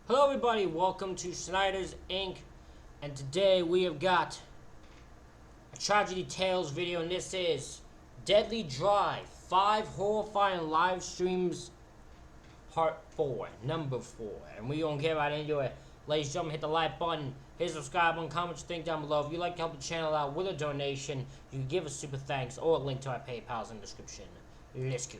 Hello everybody, welcome to Snyder's Inc. And today we have got a Tragedy Tales video, and this is Deadly Drive 5 Horrifying Live Streams Part 4, number 4. And we gonna get right into it. Ladies and gentlemen, hit the like button, hit the subscribe button, comment your thing down below. If you'd like to help the channel out with a donation, you can give us super thanks or a link to our PayPal's in the description. Let's go.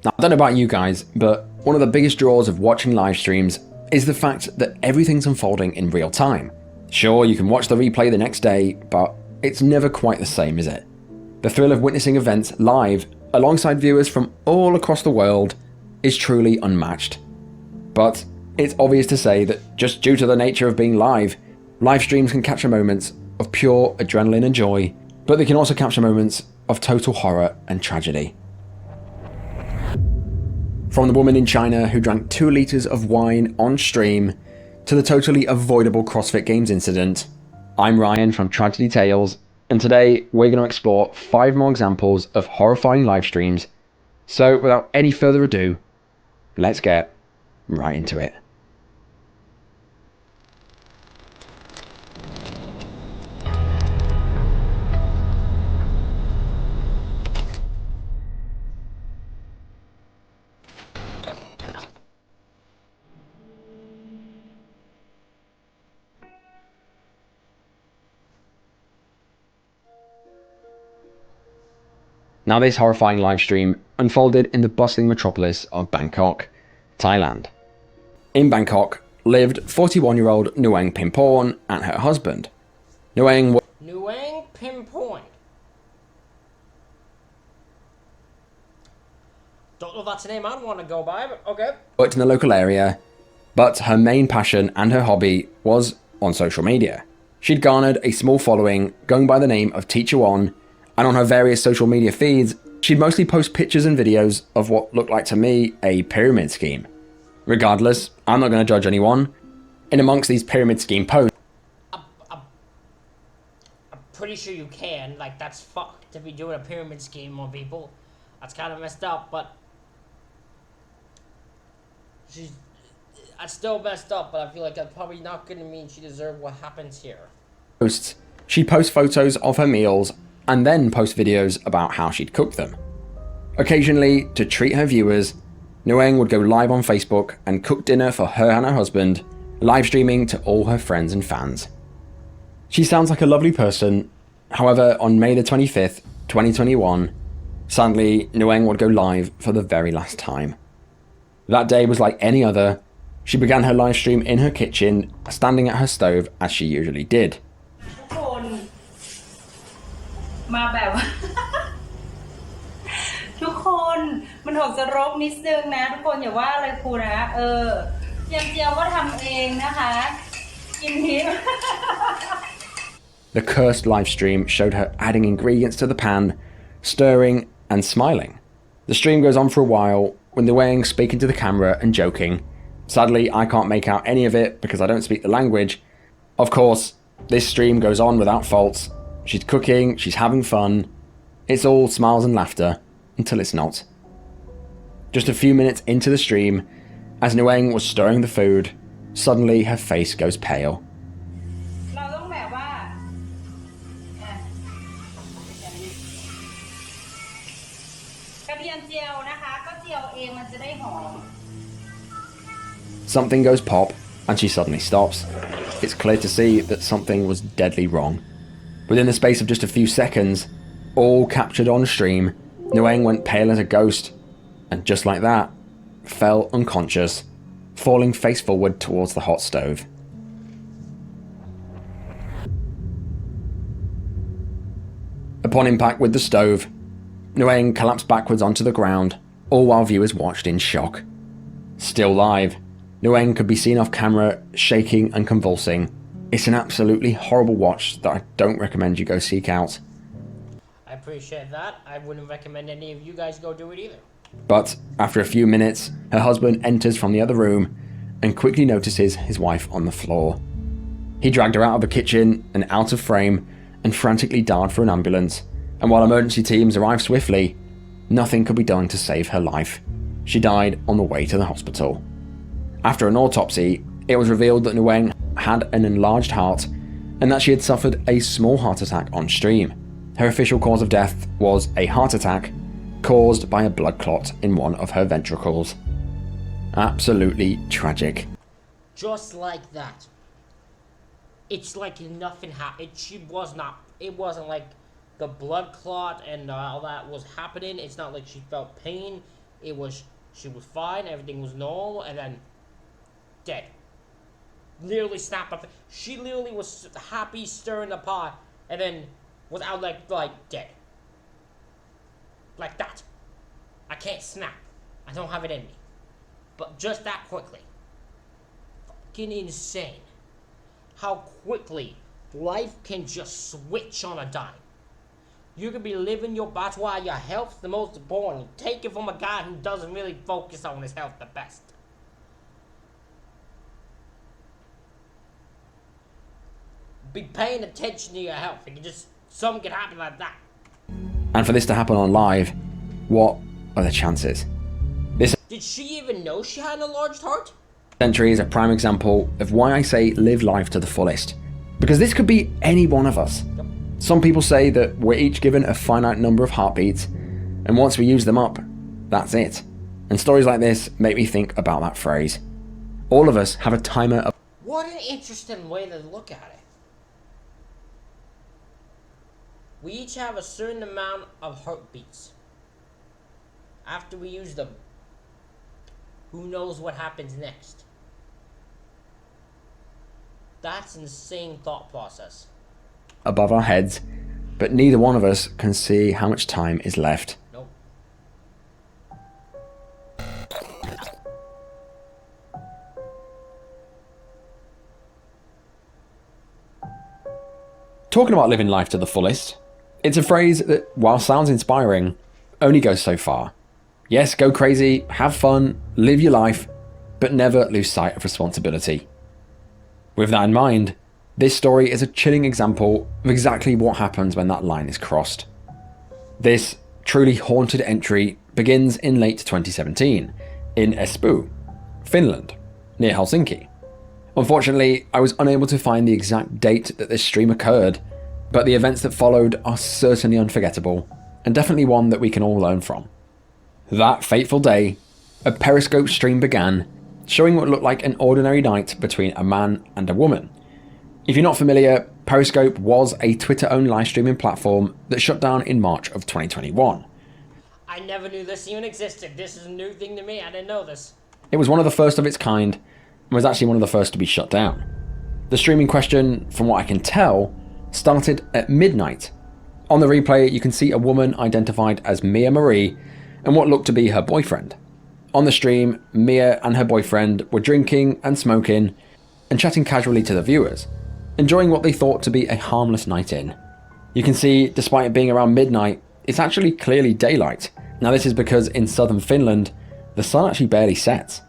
Now, I don't know about you guys, but one of the biggest draws of watching live streams is the fact that everything's unfolding in real time. Sure, you can watch the replay the next day, but it's never quite the same, is it? The thrill of witnessing events live, alongside viewers from all across the world, is truly unmatched. But it's obvious to say that just due to the nature of being live streams can capture moments of pure adrenaline and joy, but they can also capture moments of total horror and tragedy. From the woman in China who drank 2 litres of wine on stream, to the totally avoidable CrossFit Games incident, I'm Ryan from Tragedy Tales, and today we're going to explore 5 more examples of horrifying live streams. So without any further ado, let's get right into it. Now, this horrifying livestream unfolded in the bustling metropolis of Bangkok, Thailand. In Bangkok lived 41-year-old Nguyen Pimporn and her husband. Nguyen Pinpoint. Don't know if that's a name I'd want to go by, but okay. Worked in the local area, but her main passion and her hobby was on social media. She'd garnered a small following going by the name of Teacher One, and on her various social media feeds, she'd mostly post pictures and videos of what looked like to me a pyramid scheme. Regardless, I'm not going to judge anyone. In amongst these pyramid scheme posts, I'm pretty sure you can. Like, that's fucked to be doing a pyramid scheme on people. That's kind of messed up, but that's still messed up, but I feel like that's probably not going to mean she deserved what happens here. She'd post photos of her meals and then post videos about how she'd cook them. Occasionally, to treat her viewers, Nguyen would go live on Facebook and cook dinner for her and her husband, live streaming to all her friends and fans. She sounds like a lovely person. However, on May the 25th, 2021, sadly, Nguyen would go live for the very last time. That day was like any other. She began her live stream in her kitchen, standing at her stove as she usually did. มาแบบ ทุกคนมันออกจะรกนิดนึงนะทุกคนอย่าว่าอะไรครูนะเจียวก็ทำเองนะคะกินทิพย์ The cursed live stream showed her adding ingredients to the pan, stirring and smiling. The stream goes on for a while, with Nguyen speaking to the camera and joking. Sadly, I can't make out any of it because I don't speak the language. Of course, this stream goes on without faults. She's cooking, she's having fun. It's all smiles and laughter, until it's not. Just a few minutes into the stream, as Nguyen was stirring the food, suddenly her face goes pale. เราต้องแบบว่า กระเทียมเจียวนะคะก็เจียวเองมันจะได้หอม Something goes pop, and she suddenly stops. It's clear to see that something was deadly wrong. Within the space of just a few seconds, all captured on stream, Nguyen went pale as a ghost, and just like that, fell unconscious, falling face forward towards the hot stove. Upon impact with the stove, Nguyen collapsed backwards onto the ground, all while viewers watched in shock. Still live, Nguyen could be seen off camera, shaking and convulsing. It's an absolutely horrible watch that I don't recommend you go seek out. I appreciate that. I wouldn't recommend any of you guys go do it either. But after a few minutes, her husband enters from the other room and quickly notices his wife on the floor. He dragged her out of the kitchen and out of frame and frantically dialed for an ambulance, and while emergency teams arrived swiftly, nothing could be done to save her life. She died on the way to the hospital. After an autopsy, it was revealed that Nguyen had an enlarged heart and that she had suffered a small heart attack on stream. Her official cause of death was a heart attack caused by a blood clot in one of her ventricles. Absolutely tragic. Just like that. It's like nothing happened. It wasn't like the blood clot and all that was happening. It's not like she felt pain. She was fine, everything was normal, and then dead. Literally snapped up. She literally was happy, stirring the pot, and then was out like dead. Like that. I can't snap. I don't have it in me. But just that quickly. Fucking insane. How quickly life can just switch on a dime. You could be living your best while your health's the most important. Take it from a guy who doesn't really focus on his health the best. Be paying attention to your health. Something can happen like that. And for this to happen on live, what are the chances? Did she even know she had an enlarged heart? Entry is a prime example of why I say live life to the fullest. Because this could be any one of us. Yep. Some people say that we're each given a finite number of heartbeats, and once we use them up, that's it. And stories like this make me think about that phrase. All of us have a timer of... What an interesting way to look at it. We each have a certain amount of heartbeats. After we use them, who knows what happens next? That's an insane thought process. Above our heads, but neither one of us can see how much time is left. Nope. Talking about living life to the fullest, it's a phrase that, while sounds inspiring, only goes so far. Yes, go crazy, have fun, live your life, but never lose sight of responsibility. With that in mind, this story is a chilling example of exactly what happens when that line is crossed. This truly haunted entry begins in late 2017 in Espoo, Finland, near Helsinki. Unfortunately, I was unable to find the exact date that this stream occurred, but the events that followed are certainly unforgettable, and definitely one that we can all learn from. That fateful day, a Periscope stream began, showing what looked like an ordinary night between a man and a woman. If you're not familiar, Periscope was a Twitter-owned live streaming platform that shut down in March of 2021. I never knew this even existed. This is a new thing to me. I didn't know this. It was one of the first of its kind, and was actually one of the first to be shut down. The stream in question, from what I can tell, started at midnight. On the replay, you can see a woman identified as Mia Marie and what looked to be her boyfriend. On the stream, Mia and her boyfriend were drinking and smoking and chatting casually to the viewers, enjoying what they thought to be a harmless night in. You can see, despite it being around midnight, it's actually clearly daylight. Now this is because in southern Finland, the sun actually barely sets.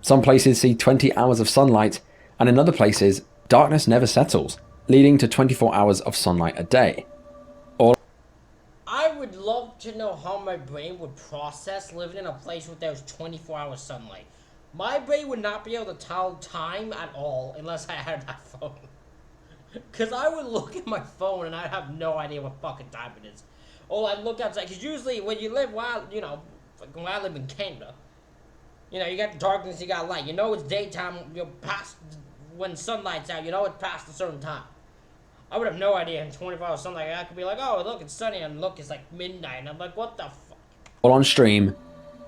Some places see 20 hours of sunlight, and in other places, darkness never settles, leading to 24 hours of sunlight a day. I would love to know how my brain would process living in a place where there's 24-hour sunlight. My brain would not be able to tell time at all unless I had that phone. Because I would look at my phone and I'd have no idea what fucking time it is. Or I'd look outside, because usually when you live when I live in Canada, you got darkness, you got light. You know it's daytime, you're past, when sunlight's out, you know it's past a certain time. I would have no idea in 24 hours sunlight. I could be like, oh, look, it's sunny, and look, it's like midnight, and I'm like, what the fuck? While on stream,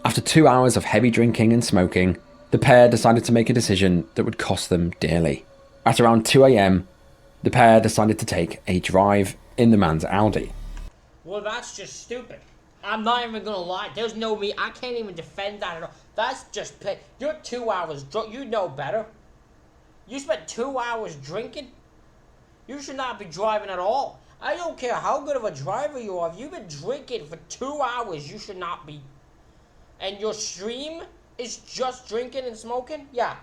after 2 hours of heavy drinking and smoking, the pair decided to make a decision that would cost them dearly. At around 2 AM, the pair decided to take a drive in the man's Audi. Well, that's just stupid. I'm not even gonna lie. There's no me. I can't even defend that at all. That's just you're 2 hours drunk. You know better. You spent 2 hours drinking. You should not be driving at all. I don't care how good of a driver you are. If you've been drinking for 2 hours, you should not be. And your stream is just drinking and smoking? Yeah.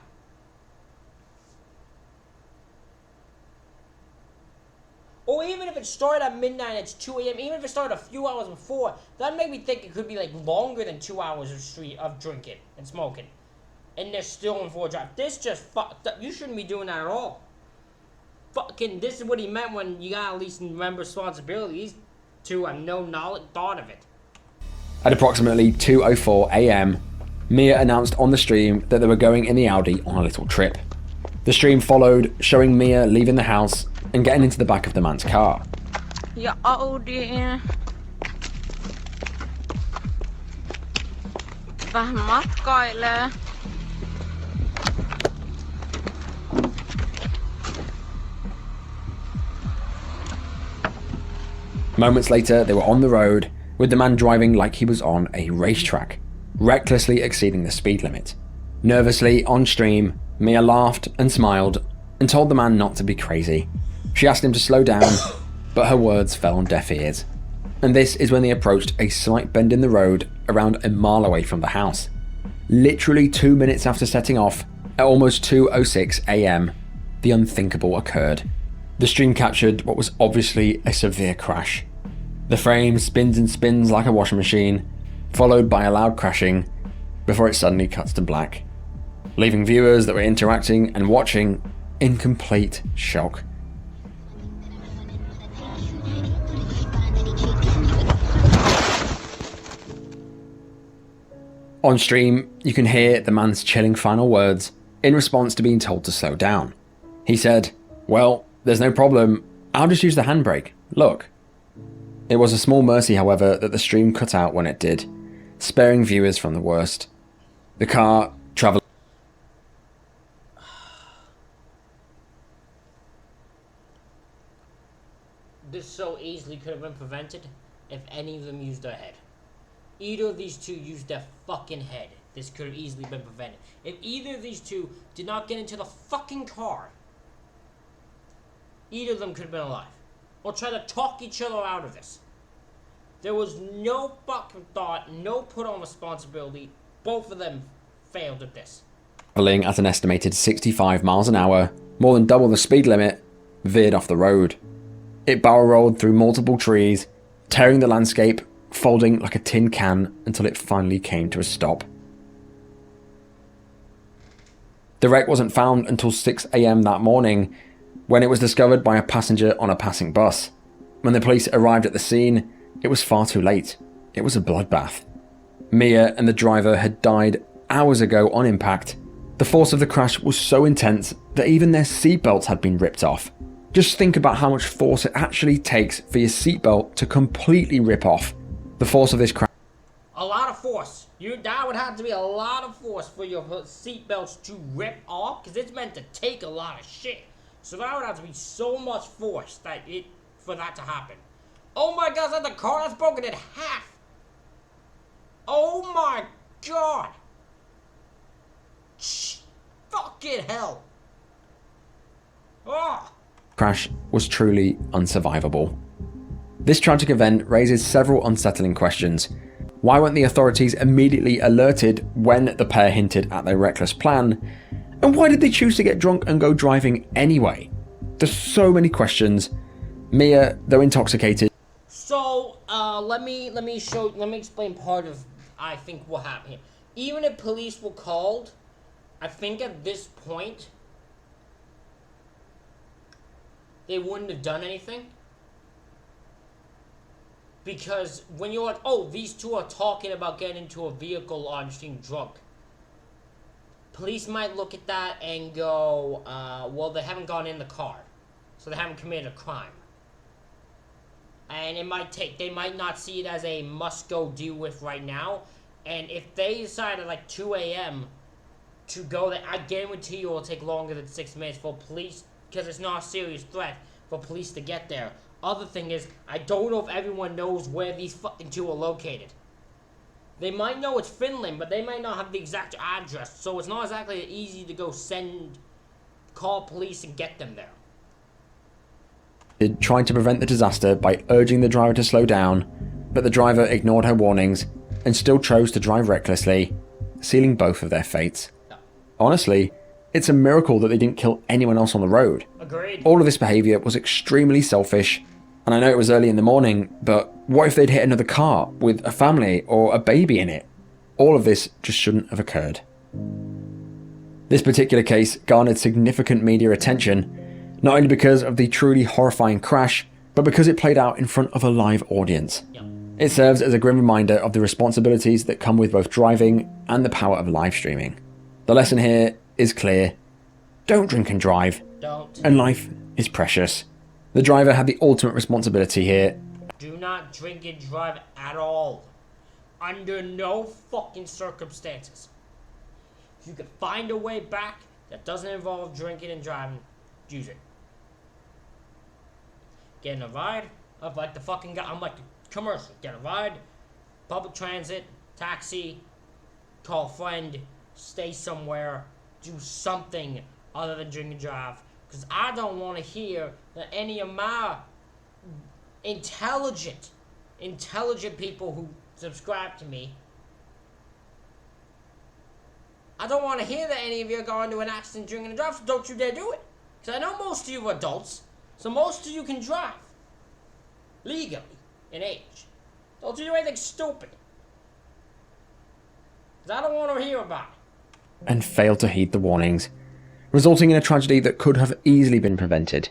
Or even if it started at midnight and it's 2 a.m., even if it started a few hours before, that made me think it could be like longer than 2 hours of drinking and smoking. And they're still in full drive. This just fucked up. You shouldn't be doing that at all. Fucking, this is what he meant when you gotta at least remember responsibility. These two have no knowledge, thought of it. At approximately 2:04 a.m, Mia announced on the stream that they were going in the Audi on a little trip. The stream followed, showing Mia leaving the house and getting into the back of the man's car. Ja, Audi. Vähän matkailee. Moments later, they were on the road, with the man driving like he was on a racetrack, recklessly exceeding the speed limit. Nervously, on stream, Mia laughed and smiled and told the man not to be crazy. She asked him to slow down, but her words fell on deaf ears. And this is when they approached a slight bend in the road around a mile away from the house. Literally 2 minutes after setting off, at almost 2:06 a.m, the unthinkable occurred. The stream captured what was obviously a severe crash. The frame spins and spins like a washing machine, followed by a loud crashing, before it suddenly cuts to black, leaving viewers that were interacting and watching in complete shock. On stream, you can hear the man's chilling final words in response to being told to slow down. He said, "Well, there's no problem, I'll just use the handbrake, look." It was a small mercy, however, that the stream cut out when it did, sparing viewers from the worst. The car traveled. This so easily could have been prevented if any of them used their head. Either of these two used their fucking head, this could have easily been prevented. If either of these two did not get into the fucking car, either of them could have been alive. Or try to talk each other out of this. There was no fucking thought, no put on responsibility. Both of them failed at this. Traveling at an estimated 65 miles an hour, more than double the speed limit, veered off the road. It barrel rolled through multiple trees, tearing the landscape, folding like a tin can until it finally came to a stop. The wreck wasn't found until 6 a.m. that morning, when it was discovered by a passenger on a passing bus. When the police arrived at the scene, it was far too late. It was a bloodbath. Mia and the driver had died hours ago on impact. The force of the crash was so intense that even their seatbelts had been ripped off. Just think about how much force it actually takes for your seatbelt to completely rip off. The force of this crash. A lot of force. That would have to be a lot of force for your seatbelts to rip off, because it's meant to take a lot of shit. So that would have to be so much force for that to happen. Oh my god, that's the car that's broken in half. Oh my god. Fucking hell. Oh. Crash was truly unsurvivable. This tragic event raises several unsettling questions. Why weren't the authorities immediately alerted when the pair hinted at their reckless plan? And why did they choose to get drunk and go driving anyway? There's so many questions. Mia, though intoxicated. So, let me explain part of, I think, what happened here. Even if police were called, I think at this point, they wouldn't have done anything. Because when you're like, oh, these two are talking about getting into a vehicle on stream drunk. Police might look at that and go, well, they haven't gone in the car. So they haven't committed a crime. And they might not see it as a must go deal with right now. And if they decide at like 2 a.m. to go there, I guarantee you it will take longer than 6 minutes for police, because it's not a serious threat, for police to get there. Other thing is, I don't know if everyone knows where these fucking two are located. They might know it's Finland, but they might not have the exact address, so it's not exactly easy to go call police and get them there. Tried to prevent the disaster by urging the driver to slow down, but the driver ignored her warnings and still chose to drive recklessly, sealing both of their fates. No. Honestly, it's a miracle that they didn't kill anyone else on the road. Agreed. All of this behaviour was extremely selfish, and I know it was early in the morning, but what if they'd hit another car with a family or a baby in it? All of this just shouldn't have occurred. This particular case garnered significant media attention, not only because of the truly horrifying crash, but because it played out in front of a live audience. Yep. It serves as a grim reminder of the responsibilities that come with both driving and the power of live streaming. The lesson here is clear. Don't drink and drive. Don't. And life is precious. The driver had the ultimate responsibility here. Do not drink and drive at all. Under no fucking circumstances. If you can find a way back that doesn't involve drinking and driving, use it. Getting a ride, I'm like the fucking guy, I'm like the commercial. Get a ride, public transit, taxi, call a friend, stay somewhere, do something other than drink and drive. Because I don't want to hear that any of my intelligent people who subscribe to me, I don't want to hear that any of you are going to an accident drinking and drive, so don't you dare do it. Because I know most of you are adults, so most of you can drive. Legally, in age. Don't you do anything stupid. Because I don't want to hear about it. And failed to heed the warnings, resulting in a tragedy that could have easily been prevented.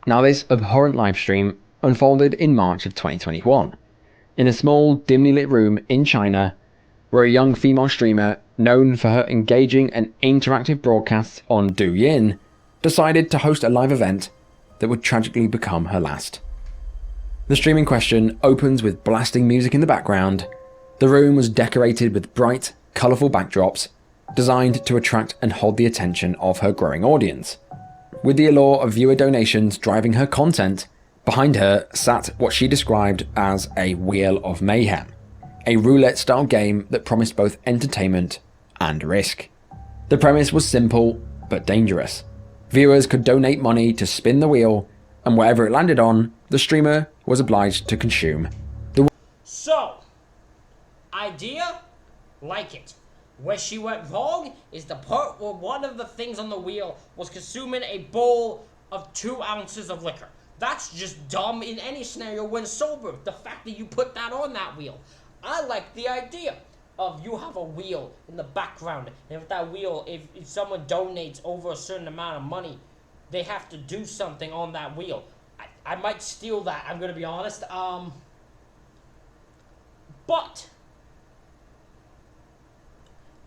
Now, this abhorrent livestream unfolded in March of 2021, in a small, dimly lit room in China, where a young female streamer known for her engaging and interactive broadcasts on Douyin decided to host a live event that would tragically become her last. The stream in question opens with blasting music in the background. The room was decorated with bright, colourful backdrops designed to attract and hold the attention of her growing audience. With the allure of viewer donations driving her content, behind her sat what she described as a wheel of mayhem, a roulette-style game that promised both entertainment and risk. The premise was simple but dangerous. Viewers could donate money to spin the wheel, and wherever it landed on, the streamer was obliged to consume. So, idea? Like it. Where she went wrong is the part where one of the things on the wheel was consuming a bowl of 2 ounces of liquor. That's just dumb in any scenario when sober. The fact that you put that on that wheel. I like the idea of you have a wheel in the background. And if that wheel, if someone donates over a certain amount of money, they have to do something on that wheel. I might steal that, I'm going to be honest. But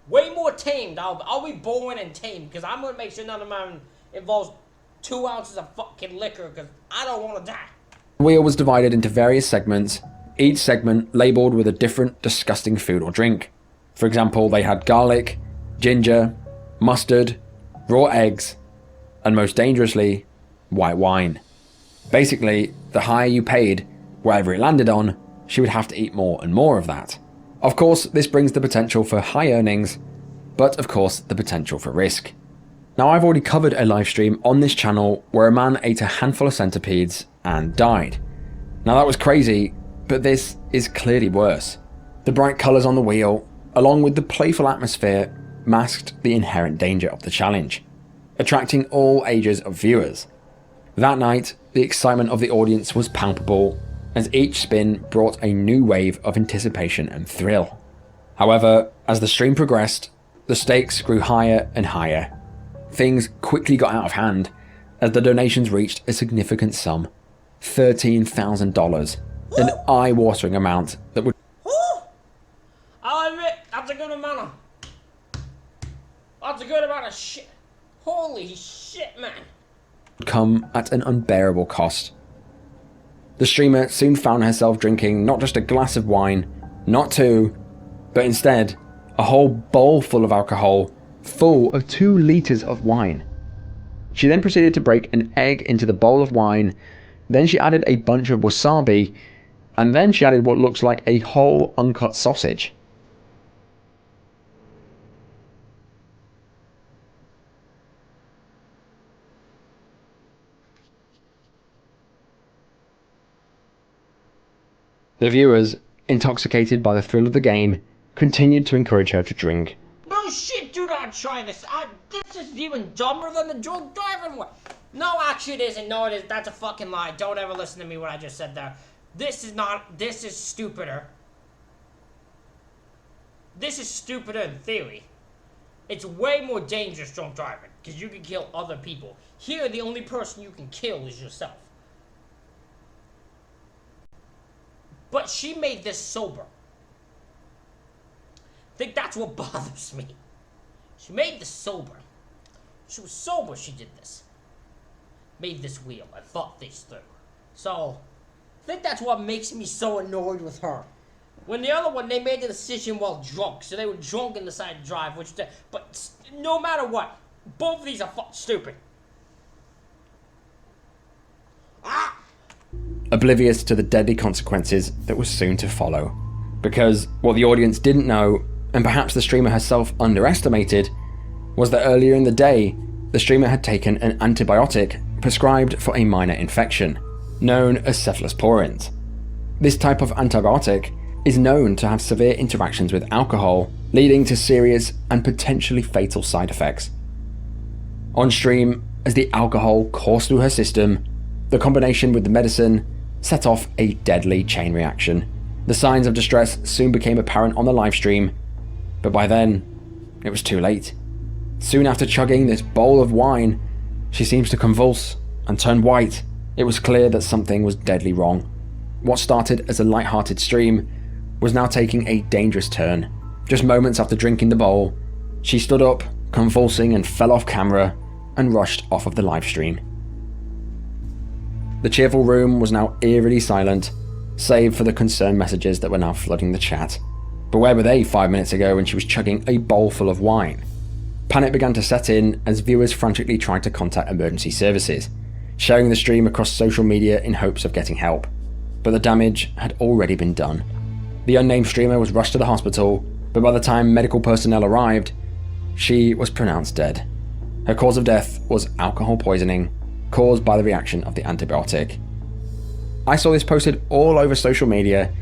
way more tamed. I'll be boring and tame because I'm going to make sure none of mine involves 2 ounces of fucking liquor because I don't want to die. The wheel was divided into various segments, each segment labelled with a different disgusting food or drink. For example, they had garlic, ginger, mustard, raw eggs, and most dangerously, white wine. Basically, the higher you paid, wherever it landed on, she would have to eat more and more of that. Of course, this brings the potential for high earnings, but of course the potential for risk. Now, I've already covered a live stream on this channel where a man ate a handful of centipedes and died. Now that was crazy, but this is clearly worse. The bright colours on the wheel, along with the playful atmosphere, masked the inherent danger of the challenge, attracting all ages of viewers. That night, the excitement of the audience was palpable, as each spin brought a new wave of anticipation and thrill. However, as the stream progressed, the stakes grew higher and higher. Things quickly got out of hand as the donations reached a significant sum, $13,000, an eye-watering amount that would I'll admit, that's a good amount of shit. Holy shit, man. come at an unbearable cost. The streamer soon found herself drinking not just a glass of wine, not 2, but instead a whole bowl full of alcohol, full of 2 litres of wine. She then proceeded to break an egg into the bowl of wine, then she added a bunch of wasabi, and then she added what looks like a whole uncut sausage. The viewers, intoxicated by the thrill of the game, continued to encourage her to drink. No shit, do not try this. This is even dumber than the drunk driving one. No, actually it isn't. No, it is. That's a fucking lie. Don't ever listen to me what I just said there. This is stupider. This is stupider in theory. It's way more dangerous drunk driving, because you can kill other people. Here, the only person you can kill is yourself. But she made this sober. I think that's what bothers me. She made this sober. She was sober, she did this. Made this wheel and thought this through. So, I think that's what makes me so annoyed with her. When the other one, they made the decision while drunk. So they were drunk and decided to drive, but no matter what, both of these are stupid. Oblivious to the deadly consequences that was soon to follow. Because what the audience didn't know, and perhaps the streamer herself underestimated, was that earlier in the day, the streamer had taken an antibiotic prescribed for a minor infection, known as cephalosporins. This type of antibiotic is known to have severe interactions with alcohol, leading to serious and potentially fatal side effects. On stream, as the alcohol coursed through her system, the combination with the medicine set off a deadly chain reaction. The signs of distress soon became apparent on the livestream, but by then, it was too late. Soon after chugging this bowl of wine, she seems to convulse and turn white. It was clear that something was deadly wrong. What started as a light-hearted stream was now taking a dangerous turn. Just moments after drinking the bowl, she stood up, convulsing, and fell off camera and rushed off of the livestream. The cheerful room was now eerily silent, save for the concerned messages that were now flooding the chat. But where were they 5 minutes ago when she was chugging a bowl full of wine? Panic began to set in as viewers frantically tried to contact emergency services, sharing the stream across social media in hopes of getting help. But the damage had already been done. The unnamed streamer was rushed to the hospital, but by the time medical personnel arrived, she was pronounced dead. Her cause of death was alcohol poisoning, caused by the reaction of the antibiotic. I saw this posted all over social media,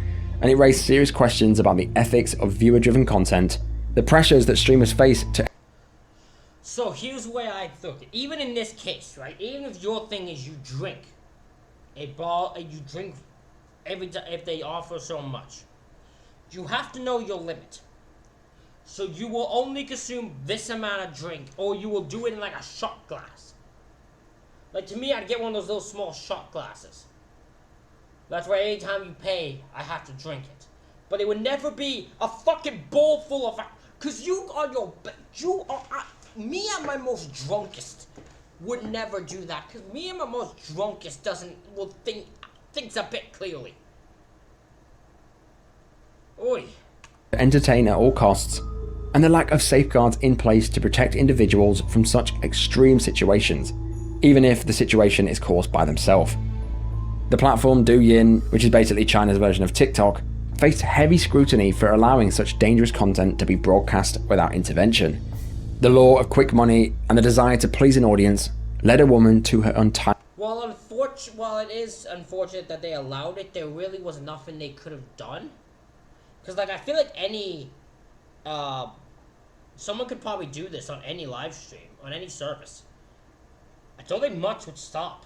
and it raised serious questions about the ethics of viewer-driven content, the pressures that streamers face to... So here's the way I look. Even in this case, right? Even if your thing is you drink a ball, you drink every time if they offer so much, you have to know your limit. So you will only consume this amount of drink, or you will do it in like a shot glass. Like to me, I'd get one of those little small shot glasses. That's why anytime you pay, I have to drink it. But it would never be a fucking bowl full of... Because me at my most drunkest would never do that. Because me at my most drunkest thinks a bit clearly. Oi. Entertain at all costs, and the lack of safeguards in place to protect individuals from such extreme situations, even if the situation is caused by themselves. The platform Douyin, which is basically China's version of TikTok, faced heavy scrutiny for allowing such dangerous content to be broadcast without intervention. The law of quick money and the desire to please an audience led a woman to her untimely... While it is unfortunate that they allowed it, there really was nothing they could have done. Because, like, I feel like someone could probably do this on any live stream, on any service. I don't think much would stop.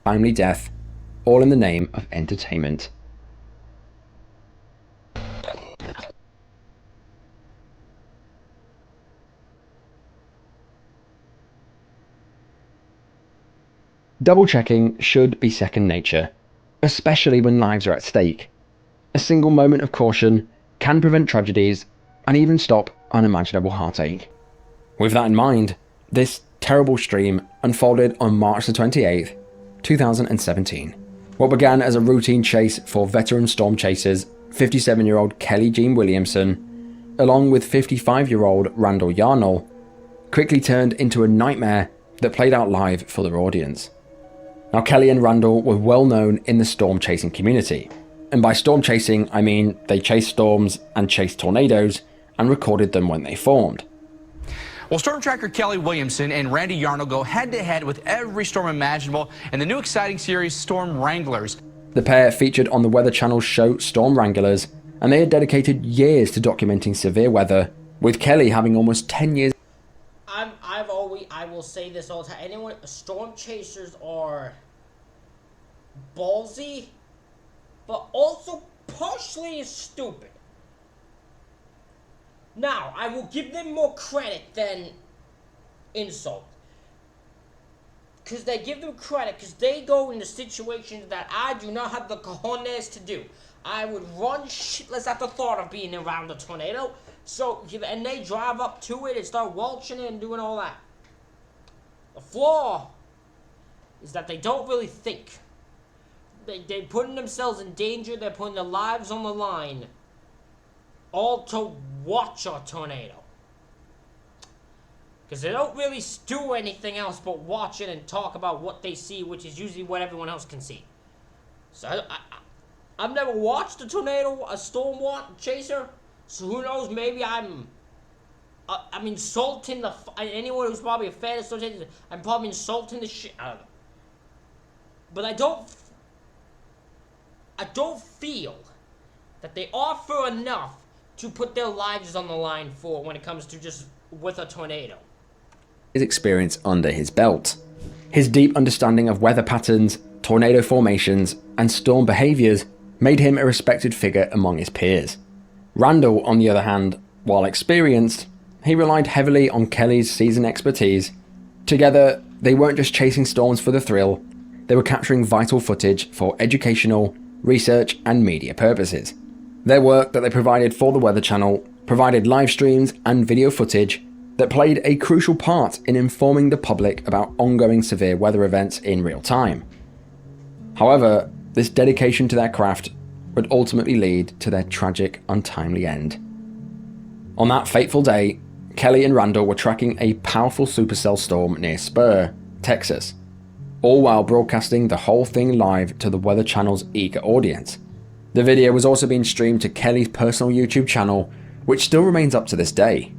Timely death, all in the name of entertainment. Double-checking should be second nature, especially when lives are at stake. A single moment of caution can prevent tragedies and even stop unimaginable heartache. With that in mind, this terrible stream unfolded on March the 28th, 2017. What began as a routine chase for veteran storm chasers 57-year-old Kelly Jean Williamson, along with 55-year-old Randall Yarnell, quickly turned into a nightmare that played out live for their audience. Now, Kelly and Randall were well known in the storm chasing community. And by storm chasing, I mean they chased storms and chased tornadoes and recorded them when they formed. Well, storm tracker Kelly Williamson and Randy Yarnell go head-to-head with every storm imaginable in the new exciting series Storm Wranglers. The pair featured on the Weather Channel's show Storm Wranglers, and they had dedicated years to documenting severe weather, with Kelly having almost 10 years. I will say this all the time. Storm chasers are ballsy, but also partially stupid. Now, I will give them more credit than insult. Because they give them credit, because they go into situations that I do not have the cojones to do. I would run shitless at the thought of being around a tornado. So, and they drive up to it and start waltzing it and doing all that. The flaw is that they don't really think. They're putting themselves in danger. They're putting their lives on the line. All to watch a tornado. Because they don't really do anything else but watch it and talk about what they see, which is usually what everyone else can see. So, I've never watched a storm chaser. So who knows, maybe I'm insulting anyone who's probably a fan of storm chasers. I'm probably insulting the shit out of them. But I don't feel that they offer enough to put their lives on the line for when it comes to just with a tornado. His experience under his belt. His deep understanding of weather patterns, tornado formations, and storm behaviours made him a respected figure among his peers. Randall, on the other hand, while experienced, he relied heavily on Kelly's seasoned expertise. Together, they weren't just chasing storms for the thrill, they were capturing vital footage for educational, research, and media purposes. Their work that they provided for the Weather Channel provided live streams and video footage that played a crucial part in informing the public about ongoing severe weather events in real time. However, this dedication to their craft would ultimately lead to their tragic, untimely end. On that fateful day, Kelly and Randall were tracking a powerful supercell storm near Spur, Texas, all while broadcasting the whole thing live to the Weather Channel's eager audience. The video was also being streamed to Kelly's personal YouTube channel, which still remains up to this day.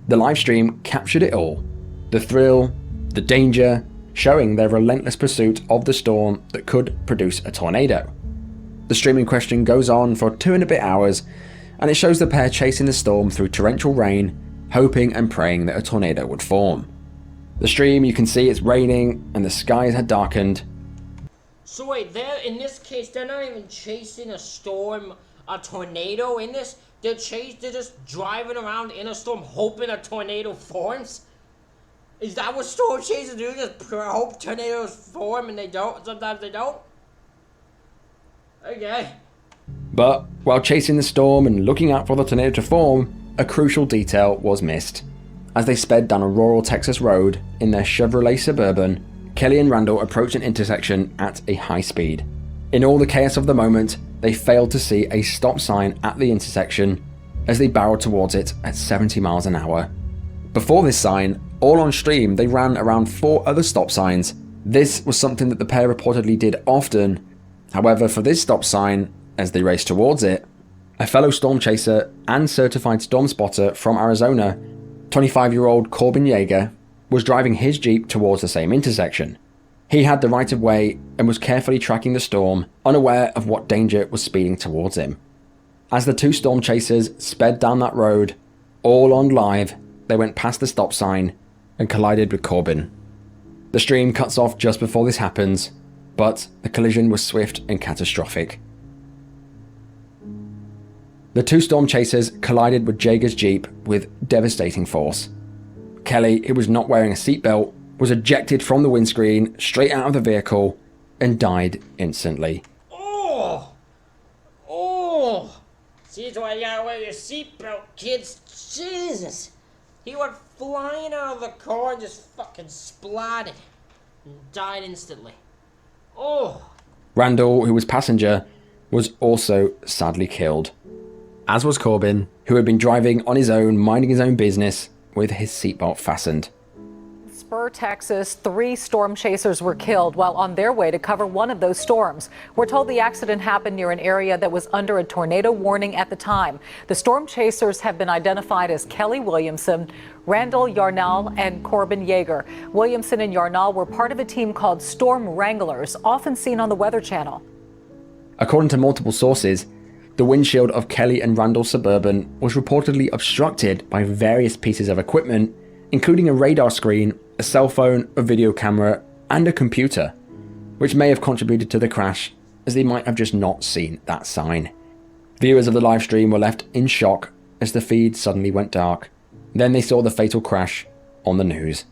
The live stream captured it all: the thrill, the danger, showing their relentless pursuit of the storm that could produce a tornado. The stream in question goes on for 2 and a bit hours, and it shows the pair chasing the storm through torrential rain, hoping and praying that a tornado would form. The stream, you can see it's raining and the skies had darkened. So wait, in this case, they're not even chasing a storm, a tornado in this? They're just driving around in a storm hoping a tornado forms? Is that what storm chasers do? Just hope tornadoes form and they don't? Sometimes they don't? Okay. But while chasing the storm and looking out for the tornado to form, a crucial detail was missed. As they sped down a rural Texas road in their Chevrolet Suburban, Kelly and Randall approached an intersection at a high speed. In all the chaos of the moment, they failed to see a stop sign at the intersection as they barreled towards it at 70 miles an hour. Before this sign, all on stream, they ran around 4 other stop signs. This was something that the pair reportedly did often. However, for this stop sign, as they raced towards it, a fellow storm chaser and certified storm spotter from Arizona, 25-year-old Corbin Yeager, was driving his Jeep towards the same intersection. He had the right of way and was carefully tracking the storm, unaware of what danger was speeding towards him. As the 2 storm chasers sped down that road, all on live, they went past the stop sign and collided with Corbin. The stream cuts off just before this happens, but the collision was swift and catastrophic. The 2 storm chasers collided with Yeager's Jeep with devastating force. Kelly, who was not wearing a seatbelt, was ejected from the windscreen straight out of the vehicle and died instantly. Oh! See, that's why you gotta wear your seatbelt, kids. Jesus! He went flying out of the car and just fucking splatted and died instantly. Oh! Randall, who was passenger, was also sadly killed, as was Corbin, who had been driving on his own, minding his own business, with his seatbelt fastened. Spur, Texas, 3 storm chasers were killed while on their way to cover one of those storms. We're told the accident happened near an area that was under a tornado warning at the time. The storm chasers have been identified as Kelly Williamson, Randall Yarnall, and Corbin Yeager. Williamson and Yarnall were part of a team called Storm Wranglers, often seen on the Weather Channel. According to multiple sources, the windshield of Kelly and Randall's Suburban was reportedly obstructed by various pieces of equipment, including a radar screen, a cell phone, a video camera, and a computer, which may have contributed to the crash, as they might have just not seen that sign. Viewers of the live stream were left in shock as the feed suddenly went dark. Then they saw the fatal crash on the news.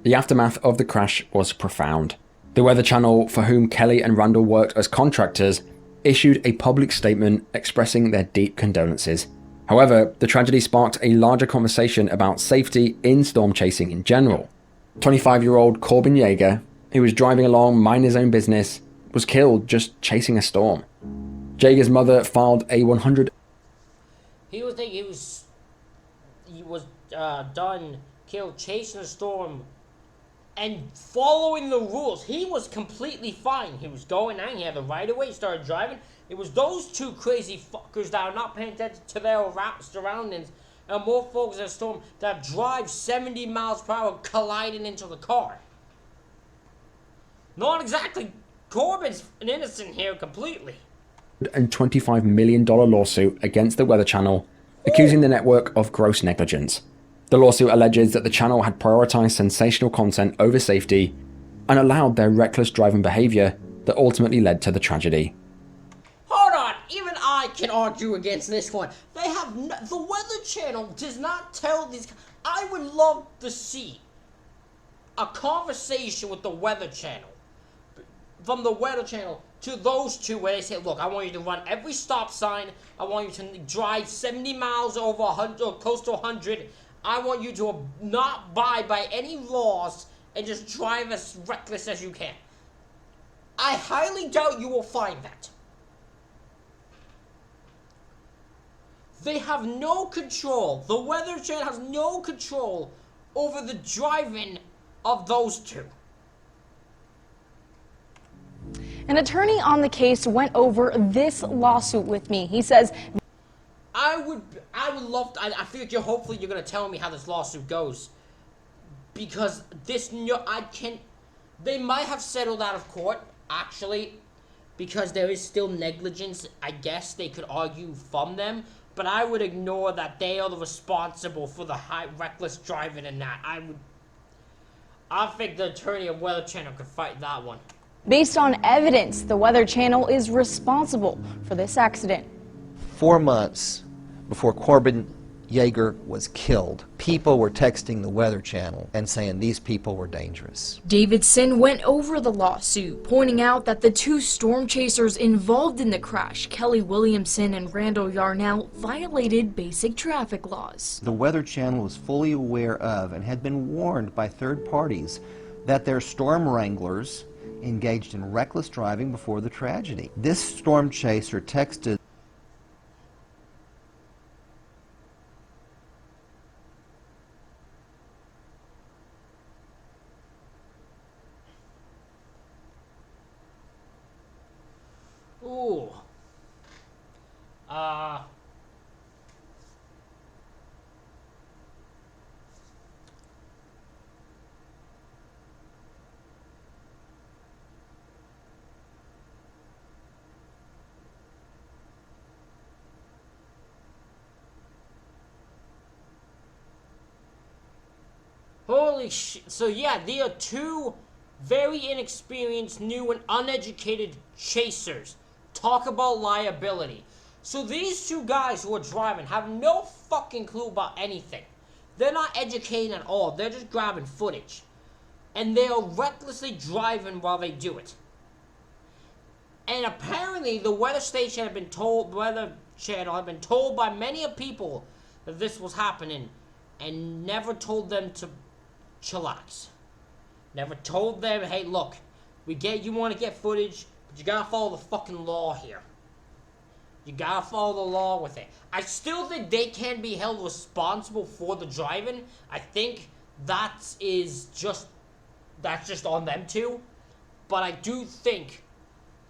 The aftermath of the crash was profound. The Weather Channel, for whom Kelly and Randall worked as contractors, issued a public statement expressing their deep condolences. However, the tragedy sparked a larger conversation about safety in storm chasing in general. 25-year-old Corbin Yeager, who was driving along minding his own business, was killed just chasing a storm. Yeager's mother filed a 100... He was done, killed, chasing a storm, and following the rules. He was completely fine. He was going out, he had the right of way, he started driving. It was those two crazy fuckers that are not paying attention to their surroundings and more focused on a storm that drive 70 miles per hour colliding into the car. Not exactly. Corbin's an innocent here completely. And $25 million lawsuit against the Weather Channel, accusing the network of gross negligence. The lawsuit alleges that the channel had prioritized sensational content over safety and allowed their reckless driving behavior that ultimately led to the tragedy. Hold on, even I can argue against this one. They have the Weather Channel does not tell these. I would love to see a conversation with the Weather Channel, from the Weather Channel to those two, where they say, look, I want you to run every stop sign, I want you to drive 70 miles over 100 or close to 100. I want you to not abide by any laws and just drive as reckless as you can. I highly doubt you will find that. They have no control. The Weather Channel has no control over the driving of those two. An attorney on the case went over this lawsuit with me. He says, I would love to, I feel like hopefully you're going to tell me how this lawsuit goes. Because they might have settled out of court, actually, because there is still negligence, I guess they could argue from them. But I would ignore that they are the responsible for the reckless driving and that. I think the attorney of Weather Channel could fight that one. based on evidence, the Weather Channel is responsible for this accident. 4 months before Corbin Yeager was killed, people were texting the Weather Channel and saying these people were dangerous. Davidson went over the lawsuit, pointing out that the two storm chasers involved in the crash, Kelly Williamson and Randall Yarnall, violated basic traffic laws. The Weather Channel was fully aware of and had been warned by third parties that their storm wranglers engaged in reckless driving before the tragedy. This storm chaser texted Ooh. Holy shit. So yeah, they are two very inexperienced, new and uneducated chasers. Talk about liability. So these two guys who are driving have no fucking clue about anything. They're not educated at all. They're just grabbing footage. And they are recklessly driving while they do it. And apparently the Weather Channel had been told by many people that this was happening and never told them to chillax. Never told them, hey, look, you want to get footage, but you gotta follow the fucking law here. You gotta follow the law with it. I still think they can be held responsible for the driving. I think that's just on them too. But I do think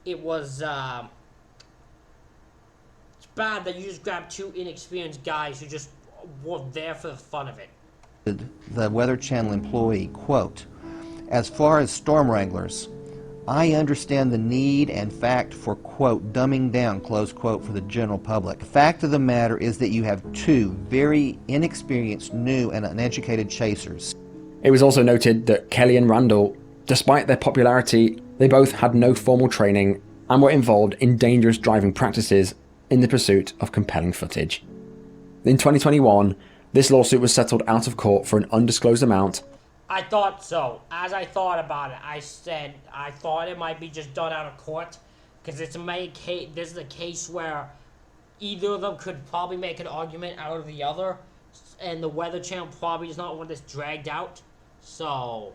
it was it's bad that you just grabbed two inexperienced guys who just were there for the fun of it. The Weather Channel employee, quote, "As far as storm wranglers, I understand the need and fact for, quote, dumbing down, close quote, for the general public. The fact of the matter is that you have two very inexperienced, new, and uneducated chasers." It was also noted that Kelly and Randall, despite their popularity, they both had no formal training and were involved in dangerous driving practices in the pursuit of compelling footage. In 2021, this lawsuit was settled out of court for an undisclosed amount. I thought so. As I thought about it, I said I thought it might be just done out of court, because this is a case where either of them could probably make an argument out of the other, and the Weather Channel probably does not want this dragged out. So,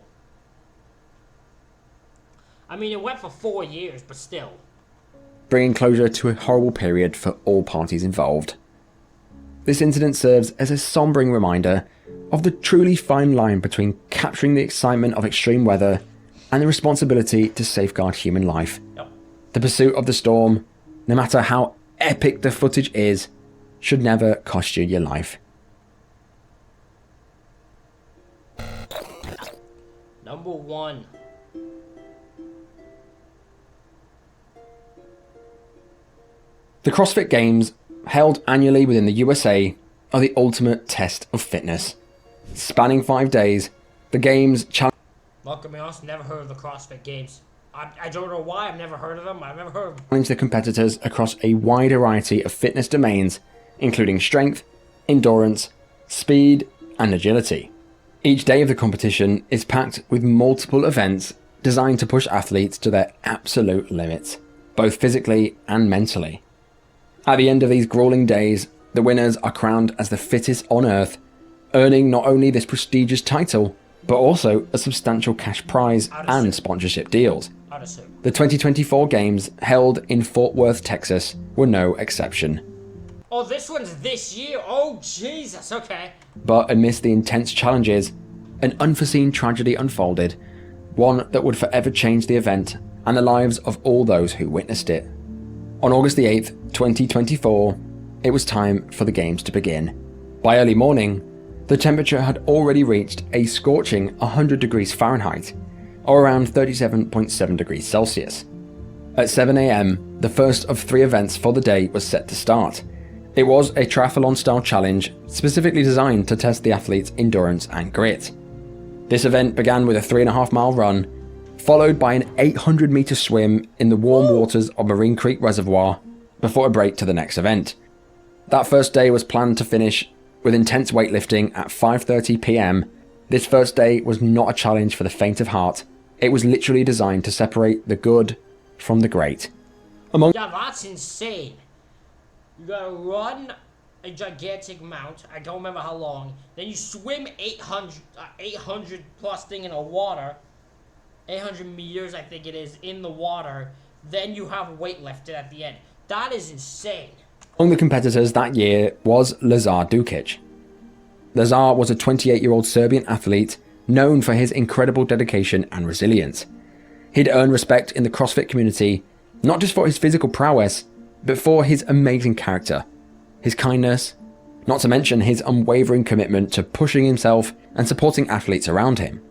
I mean, it went for 4 years, but still. Bringing closure to a horrible period for all parties involved. This incident serves as a sombering reminder of the truly fine line between capturing the excitement of extreme weather and the responsibility to safeguard human life. Yep. The pursuit of the storm, no matter how epic the footage is, should never cost you your life. Number 1. The CrossFit Games, held annually within the USA, are the ultimate test of fitness. Spanning 5 days, the Games challenge... Look, to be honest, never heard of the CrossFit Games. I don't know why, I've never heard of them. I've never heard of them. Challenge the competitors across a wide variety of fitness domains, including strength, endurance, speed, and agility. Each day of the competition is packed with multiple events designed to push athletes to their absolute limits, both physically and mentally. At the end of these grueling days, the winners are crowned as the fittest on earth, earning not only this prestigious title, but also a substantial cash prize and sponsorship deals. The 2024 Games, held in Fort Worth, Texas, were no exception. Oh, this one's this year? Oh, Jesus, okay. But amidst the intense challenges, an unforeseen tragedy unfolded, one that would forever change the event and the lives of all those who witnessed it. On August the 8th, 2024, it was time for the Games to begin. By early morning, the temperature had already reached a scorching 100 degrees Fahrenheit, or around 37.7 degrees Celsius. At 7 AM, the first of 3 events for the day was set to start. It was a triathlon-style challenge specifically designed to test the athlete's endurance and grit. This event began with a 3.5-mile run, followed by an 800-meter swim in the warm waters of Marine Creek Reservoir, before a break to the next event. That first day was planned to finish with intense weightlifting at 5:30 PM. This first day was not a challenge for the faint of heart. It was literally designed to separate the good from the great. Yeah, that's insane. You gotta run a gigantic amount, I don't remember how long, then you swim 800 plus thing in the water, 800 meters I think it is, in the water, then you have weightlifted at the end. That is insane. Among the competitors that year was Lazar Dukic. Lazar was a 28-year-old Serbian athlete known for his incredible dedication and resilience. He'd earned respect in the CrossFit community, not just for his physical prowess, but for his amazing character, his kindness, not to mention his unwavering commitment to pushing himself and supporting athletes around him.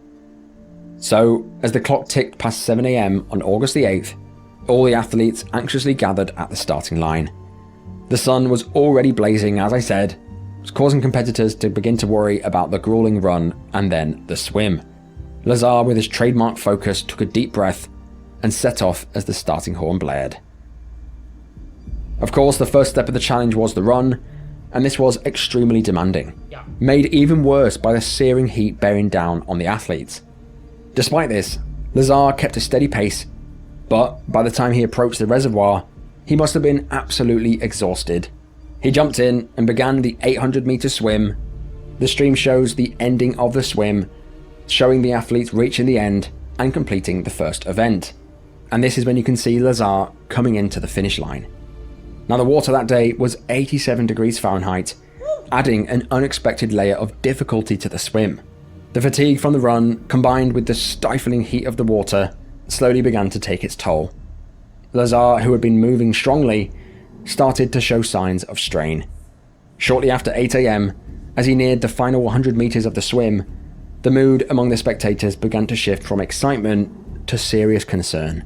So, as the clock ticked past 7 AM on August the 8th, all the athletes anxiously gathered at the starting line. The sun was already blazing, as I said, causing competitors to begin to worry about the grueling run and then the swim. Lazar, with his trademark focus, took a deep breath and set off as the starting horn blared. Of course, the first step of the challenge was the run, and this was extremely demanding, made even worse by the searing heat bearing down on the athletes. Despite this, Lazar kept a steady pace, but by the time he approached the reservoir, he must have been absolutely exhausted. He jumped in and began the 800-meter swim. The stream shows the ending of the swim, showing the athletes reaching the end and completing the first event. And this is when you can see Lazar coming into the finish line. Now, the water that day was 87 degrees Fahrenheit, adding an unexpected layer of difficulty to the swim. The fatigue from the run, combined with the stifling heat of the water, slowly began to take its toll. Lazar, who had been moving strongly, started to show signs of strain. Shortly after 8 AM, as he neared the final 100 meters of the swim, the mood among the spectators began to shift from excitement to serious concern.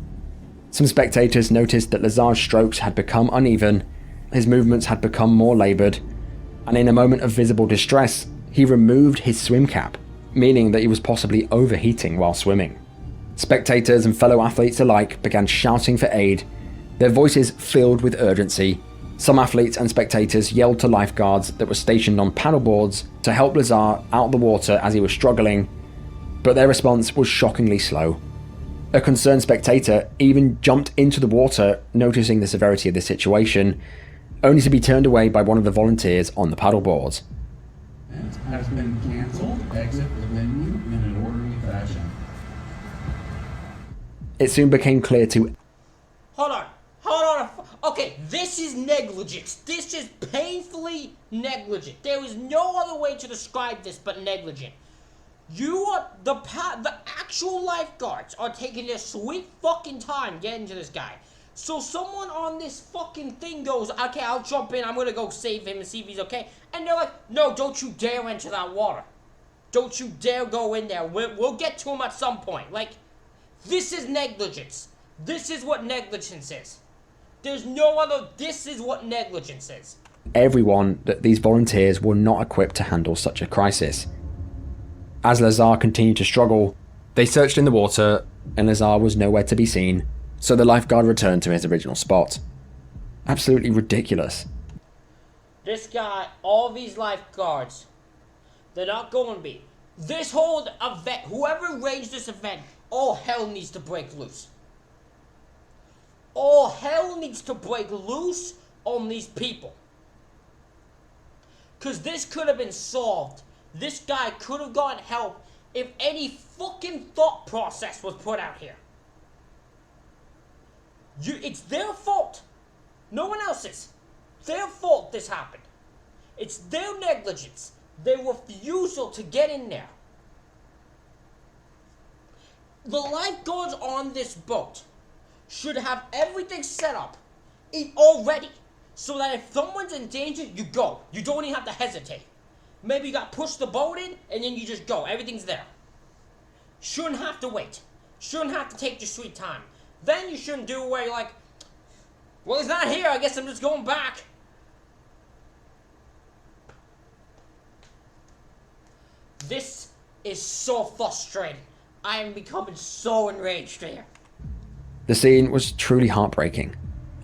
Some spectators noticed that Lazar's strokes had become uneven, his movements had become more laboured, and in a moment of visible distress, he removed his swim cap, meaning that he was possibly overheating while swimming. Spectators and fellow athletes alike began shouting for aid, their voices filled with urgency. Some athletes and spectators yelled to lifeguards that were stationed on paddleboards to help Lazar out the water as he was struggling, but their response was shockingly slow. A concerned spectator even jumped into the water, noticing the severity of the situation, only to be turned away by one of the volunteers on the paddleboards. Has been cancelled. Exit the venue in an orderly fashion. It soon became clear to... Hold on. Okay, this is negligence. This is painfully negligent. There is no other way to describe this but negligent. You are, the actual lifeguards are taking their sweet fucking time getting to this guy. So someone on this fucking thing goes, okay, I'll jump in, I'm gonna go save him and see if he's okay. And they're like, no, don't you dare enter that water. Don't you dare go in there. We'll get to him at some point. Like, this is negligence. This is what negligence is. There's no other, this is what negligence is. Everyone that these volunteers were not equipped to handle such a crisis. As Lazar continued to struggle, they searched in the water and Lazar was nowhere to be seen, so the lifeguard returned to his original spot. Absolutely ridiculous. This guy, all these lifeguards, they're not going to be. This whole event, whoever arranged this event, all hell needs to break loose. All hell needs to break loose on these people. Because this could have been solved. This guy could have gotten help if any fucking thought process was put out here. It's their fault. No one else's. Their fault this happened. It's their negligence. Their refusal to get in there. The lifeguards on this boat should have everything set up already, so that if someone's in danger, you go. You don't even have to hesitate. Maybe you got to push the boat in, and then you just go. Everything's there. Shouldn't have to wait. Shouldn't have to take your sweet time. Then you shouldn't do where you're like, well, he's not here, I guess I'm just going back. This is so frustrating. I am becoming so enraged here. The scene was truly heartbreaking.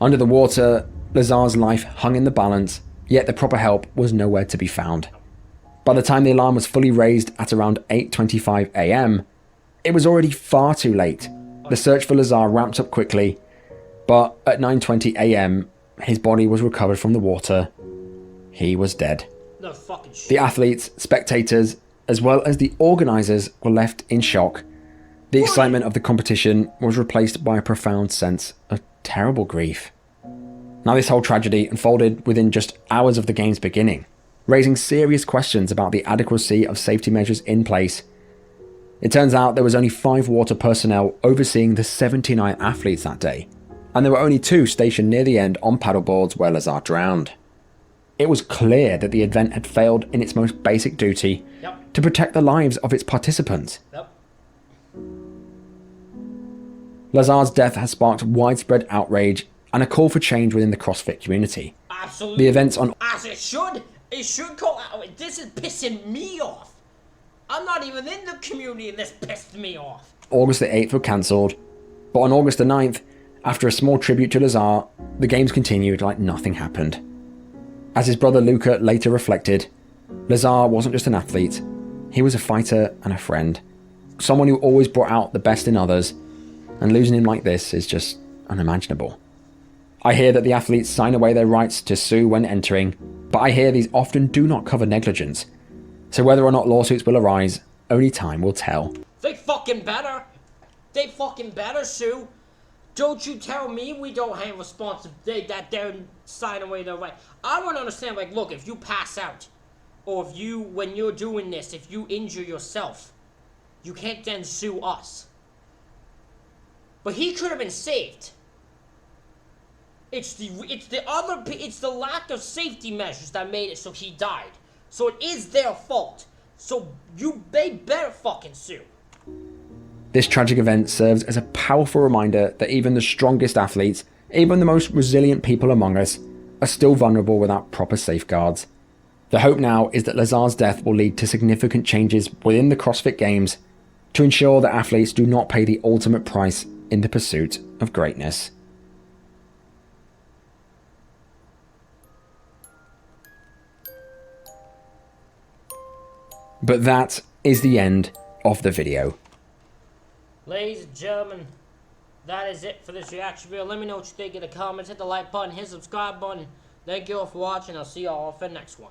Under the water, Lazar's life hung in the balance, yet the proper help was nowhere to be found. By the time the alarm was fully raised at around 8:25 AM, it was already far too late. The search for Lazar ramped up quickly, but at 9:20 AM, his body was recovered from the water. He was dead. No fucking shit. The athletes, spectators, as well as the organisers were left in shock. The excitement of the competition was replaced by a profound sense of terrible grief. Now this whole tragedy unfolded within just hours of the game's beginning, raising serious questions about the adequacy of safety measures in place. It turns out there was only 5 water personnel overseeing the 79 athletes that day, and there were only 2 stationed near the end on paddleboards where Lazar drowned. It was clear that the event had failed in its most basic duty to protect the lives of its participants. Lazar's death has sparked widespread outrage and a call for change within the CrossFit community. Absolutely. The events on... As it should. It should call out. This is pissing me off. I'm not even in the community and this pissed me off. August the 8th were cancelled, but on August the 9th, after a small tribute to Lazar, the games continued like nothing happened. As his brother Luca later reflected, Lazar wasn't just an athlete, he was a fighter and a friend. Someone who always brought out the best in others, and losing him like this is just unimaginable. I hear that the athletes sign away their rights to sue when entering, but I hear these often do not cover negligence. So whether or not lawsuits will arise, only time will tell. They fucking better. They fucking better sue. Don't you tell me we don't have responsibility that they're signing away their right. I want to understand, like, look, if you pass out, or if you, when you're doing this, if you injure yourself, you can't then sue us. But he could have been saved. It's the lack of safety measures that made it so he died. So it is their fault. So they better fucking sue. This tragic event serves as a powerful reminder that even the strongest athletes, even the most resilient people among us, are still vulnerable without proper safeguards. The hope now is that Lazar's death will lead to significant changes within the CrossFit Games to ensure that athletes do not pay the ultimate price in the pursuit of greatness. But that is the end of the video. Ladies and gentlemen, that is it for this reaction video. Let me know what you think in the comments. Hit the like button, hit the subscribe button. Thank you all for watching. I'll see you all for the next one.